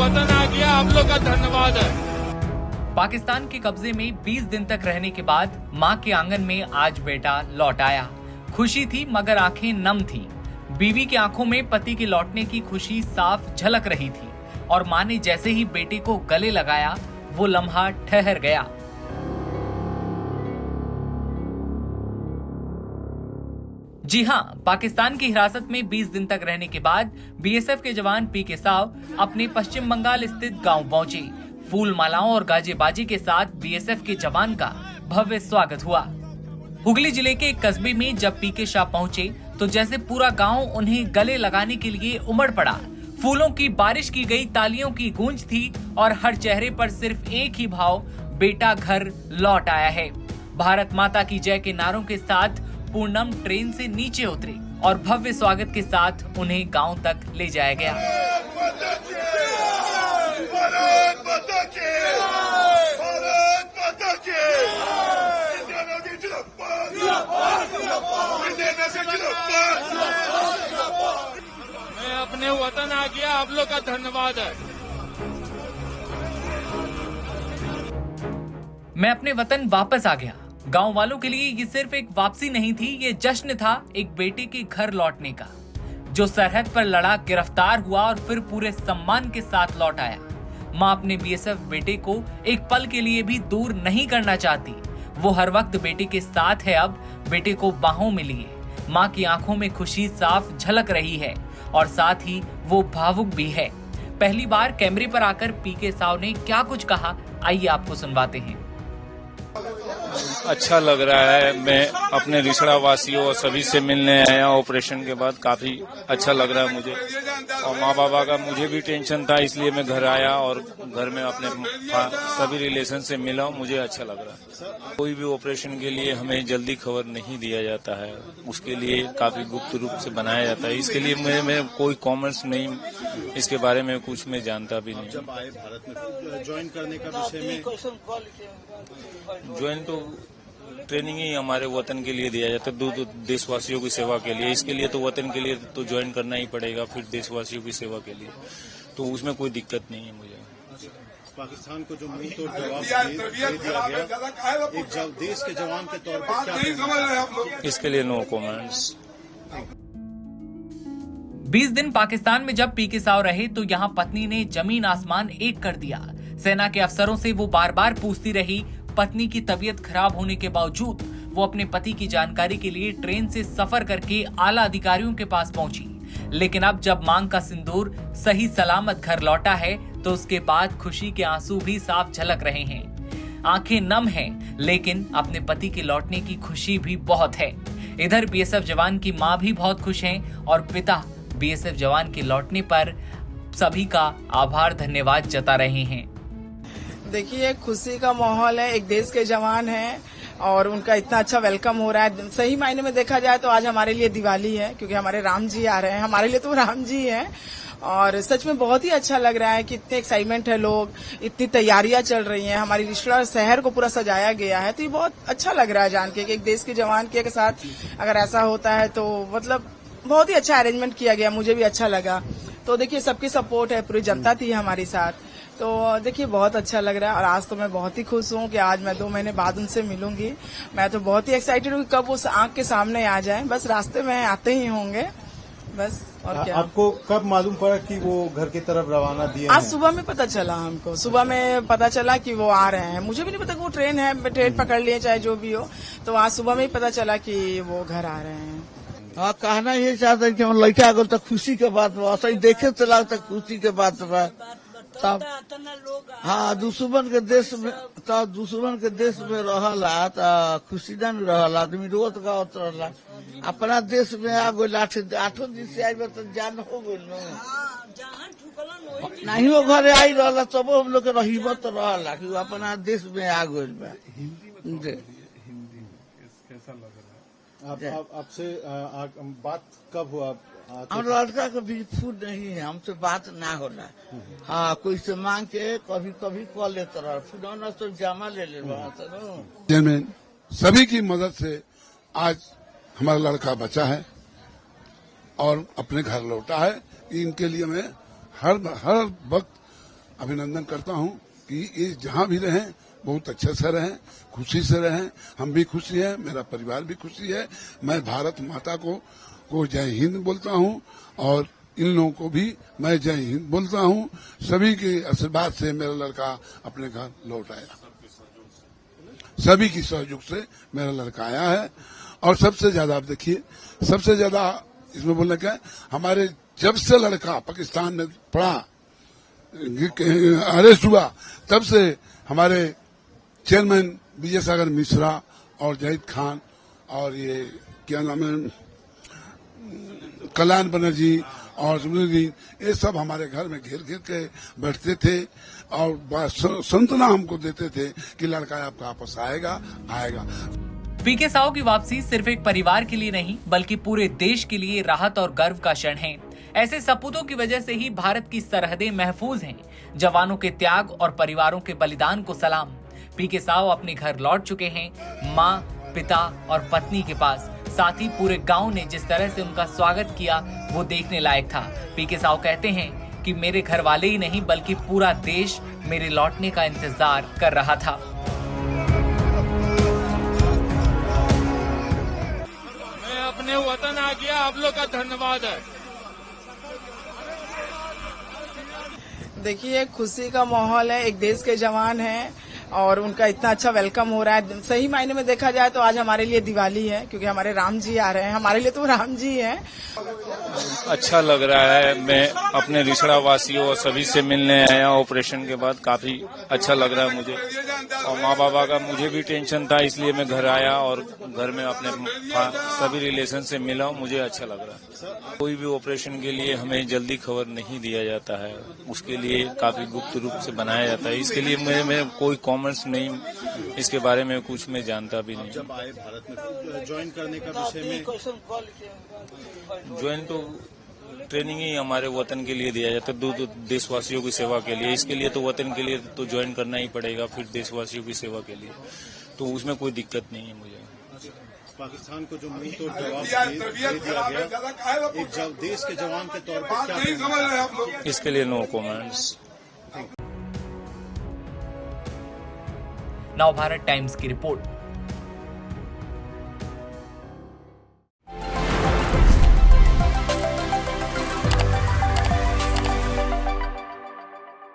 वतन आ गया, आप लोग का धन्यवाद है। पाकिस्तान के कब्जे में 20 दिन तक रहने के बाद मां के आंगन में आज बेटा लौट आया। खुशी थी मगर आंखें नम थी। बीवी की आंखों में पति के लौटने की खुशी साफ झलक रही थी और मां ने जैसे ही बेटे को गले लगाया वो लम्हा ठहर गया। जी हाँ, पाकिस्तान की हिरासत में 20 दिन तक रहने के बाद बीएसएफ के जवान पीके साव अपने पश्चिम बंगाल स्थित गांव पहुंचे। फूल मालाओं और गाजेबाजी के साथ बीएसएफ के जवान का भव्य स्वागत हुआ। हुगली जिले के एक कस्बे में जब पीके शाह पहुंचे तो जैसे पूरा गांव उन्हें गले लगाने के लिए उमड़ पड़ा। फूलों की बारिश की गई, तालियों की गूंज थी और हर चेहरे पर सिर्फ एक ही भाव, बेटा घर लौट आया है। भारत माता की जय के नारों के साथ पूनम ट्रेन से नीचे उतरे और भव्य स्वागत के साथ उन्हें गांव तक ले जाया गया। मैं अपने वतन आ गया, आप लोग का धन्यवाद है। मैं अपने वतन वापस आ गया। गांव वालों के लिए ये सिर्फ एक वापसी नहीं थी, ये जश्न था एक बेटे के घर लौटने का, जो सरहद पर लड़ा, गिरफ्तार हुआ और फिर पूरे सम्मान के साथ लौट आया। मां अपने बीएसएफ बेटे को एक पल के लिए भी दूर नहीं करना चाहती। वो हर वक्त बेटे के साथ है। अब बेटे को बाहों में लिए मां की आंखों में खुशी साफ झलक रही है और साथ ही वो भावुक भी है। पहली बार कैमरे पर आकर पीके साव ने क्या कुछ कहा, आइए आपको सुनवाते हैं। अच्छा लग रहा है। मैं अपने रिसड़ा वासियों और सभी से मिलने आया। ऑपरेशन के बाद काफी अच्छा लग रहा है मुझे, और माँ बाबा का मुझे भी टेंशन था, इसलिए मैं घर आया और घर में अपने सभी रिलेशन से मिला। मुझे अच्छा लग रहा है। कोई भी ऑपरेशन के लिए हमें जल्दी खबर नहीं दिया जाता है, उसके लिए काफी गुप्त रूप से बनाया जाता है। इसके लिए मैं कोई कॉमेंट्स नहीं, इसके बारे में कुछ मैं जानता भी नहीं। जब आए भारत में ज्वाइन करने का विषय में, ज्वाइन तो ट्रेनिंग ही हमारे वतन के लिए दिया जाता है, देशवासियों की सेवा के लिए। इसके लिए तो वतन के लिए तो ज्वाइन करना ही पड़ेगा, फिर देशवासियों की सेवा के लिए, तो उसमें कोई दिक्कत नहीं है मुझे। पाकिस्तान को जो मुंह तोड़ जवाब दे दिया गया, एक देश के जवान के तौर पर क्या, इसके लिए नो कमेंट्स। 20 दिन पाकिस्तान में जब पीके साव रहे तो यहाँ पत्नी ने जमीन आसमान एक कर दिया। सेना के अफसरों से वो बार बार पूछती रही। पत्नी की तबीयत खराब होने के बावजूद वो अपने पति की जानकारी के लिए ट्रेन से सफर करके आला अधिकारियों के पास पहुंची। लेकिन अब जब मांग का सिंदूर सही सलामत घर लौटा है तो उसके बाद खुशी के आंसू भी साफ झलक रहे हैं। आंखें नम हैं, लेकिन अपने पति के लौटने की खुशी भी बहुत है। इधर बीएसएफ जवान की मां भी बहुत खुश हैं और पिता बीएसएफ जवान के लौटने पर सभी का आभार धन्यवाद जता रहे हैं। देखिए, खुशी का माहौल है। एक देश के जवान हैं और उनका इतना अच्छा वेलकम हो रहा है। सही मायने में देखा जाए तो आज हमारे लिए दिवाली है, क्योंकि हमारे राम जी आ रहे हैं। हमारे लिए तो राम जी हैं और सच में बहुत ही अच्छा लग रहा है कि इतने एक्साइटमेंट है लोग, इतनी तैयारियां चल रही हैं। हमारी रिश्तेदार शहर को पूरा सजाया गया है, तो ये बहुत अच्छा लग रहा है जान के कि एक देश के जवान के साथ अगर ऐसा होता है तो मतलब बहुत ही अच्छा अरेंजमेंट किया गया। मुझे भी अच्छा लगा। तो देखिए, सबकी सपोर्ट है, पूरी जनता थी हमारे साथ, तो देखिए बहुत अच्छा लग रहा है। और आज तो मैं बहुत ही खुश हूँ कि आज मैं 2 महीने बाद उनसे मिलूंगी। मैं तो बहुत ही एक्साइटेड हूँ कब उस आंख के सामने आ जाए। बस रास्ते में आते ही होंगे बस। और क्या आपको कब मालूम पड़ा कि वो घर की तरफ रवाना दिए? आज सुबह में पता चला हमको। सुबह में पता चला कि वो आ रहे हैं। मुझे भी नहीं पता कि वो ट्रेन है, ट्रेन पकड़ लिए चाहे जो भी हो। तो आज सुबह में ही पता चला कि वो घर आ रहे हैं। हाँ, कहना ये चाहते हैं कि हम लड़का अगर तक खुशी के बात बा, सही देखे तो लगता खुशी के बात बा। तब हाँ, दुश्मन के देश में रहला तो खुशी न रहला, आदमी रोत गावत रहला। अपना देश में आ गई 8 दिन से आई तो जान हो गई नहीं, वो घर आई रहला तब हम लोग के रहीबत रहला कि अपना देश में आ गई। आपसे बात कब हुआ? हम लड़का का भी फूड नहीं है, हमसे बात ना होला। हाँ, कोई से मांग के कभी कभी कॉल लेता रहा, फूड तो जमा ले ले। सभी की मदद से आज हमारा लड़का बचा है और अपने घर लौटा है। इनके लिए मैं हर वक्त अभिनंदन करता हूं कि ये जहां भी रहें बहुत अच्छे से रहें, खुशी से रहें। हम भी खुशी हैं, मेरा परिवार भी खुशी है। मैं भारत माता को जय हिंद बोलता हूं और इन लोगों को भी मैं जय हिंद बोलता हूं। सभी के आशीर्वाद से मेरा लड़का अपने घर लौट आया, सभी की सहयोग से मेरा लड़का आया है। और सबसे ज्यादा आप देखिए, सबसे ज्यादा इसमें बोलने का हमारे जब से लड़का पाकिस्तान में पड़ा, अरेस्ट हुआ, तब से हमारे चेयरमैन विजय सागर मिश्रा और जाहिद खान और ये क्या नाम है कल्याण बनर्जी और सुनील, ये सब हमारे घर में घेर घेर के बैठते थे और संतना हमको देते थे कि लड़का आपका वापस आएगा। पीके साव की वापसी सिर्फ एक परिवार के लिए नहीं बल्कि पूरे देश के लिए राहत और गर्व का क्षण है। ऐसे सपूतों की वजह से ही भारत की सरहदें महफूज हैं। जवानों के त्याग और परिवारों के बलिदान को सलाम। पीके साव अपने घर लौट चुके हैं, माँ, पिता और पत्नी के पास। साथ ही पूरे गांव ने जिस तरह से उनका स्वागत किया वो देखने लायक था। पीके साव कहते हैं कि मेरे घर वाले ही नहीं बल्कि पूरा देश मेरे लौटने का इंतजार कर रहा था। मैं अपने वतन आ गया, आप लोग का धन्यवाद है। देखिए खुशी का माहौल है, एक देश के जवान हैं और उनका इतना अच्छा वेलकम हो रहा है। सही मायने में देखा जाए तो आज हमारे लिए दिवाली है, क्योंकि हमारे राम जी आ रहे हैं। हमारे लिए तो राम जी हैं। अच्छा लग रहा है। मैं अपने रिसड़ा वासियों और सभी से मिलने आया ऑपरेशन के बाद, काफी अच्छा लग रहा है मुझे। और माँ बाबा का मुझे भी टेंशन था, इसलिए मैं घर आया और घर में अपने सभी रिलेशन से मिला। मुझे अच्छा लग रहा है। कोई भी ऑपरेशन के लिए हमें जल्दी खबर नहीं दिया जाता है, उसके लिए काफी गुप्त रूप से बनाया जाता है। इसके लिए मैं कोई कॉमेंट्स नहीं, इसके बारे में कुछ मैं जानता भी नहीं। जब आए भारत में ज्वाइन करने का विषय में, ज्वाइन तो ट्रेनिंग ही हमारे वतन के लिए दिया जाता है, देशवासियों की सेवा के लिए। इसके लिए तो वतन के लिए तो ज्वाइन करना ही पड़ेगा, फिर देशवासियों की सेवा के लिए, तो उसमें कोई दिक्कत नहीं है मुझे। पाकिस्तान को जो मुंह तोड़ जवाब दे दिया गया, एक देश के जवान के तौर पर क्या कहना? इसके लिए नो कमेंट्स। नव भारत टाइम्स की रिपोर्ट।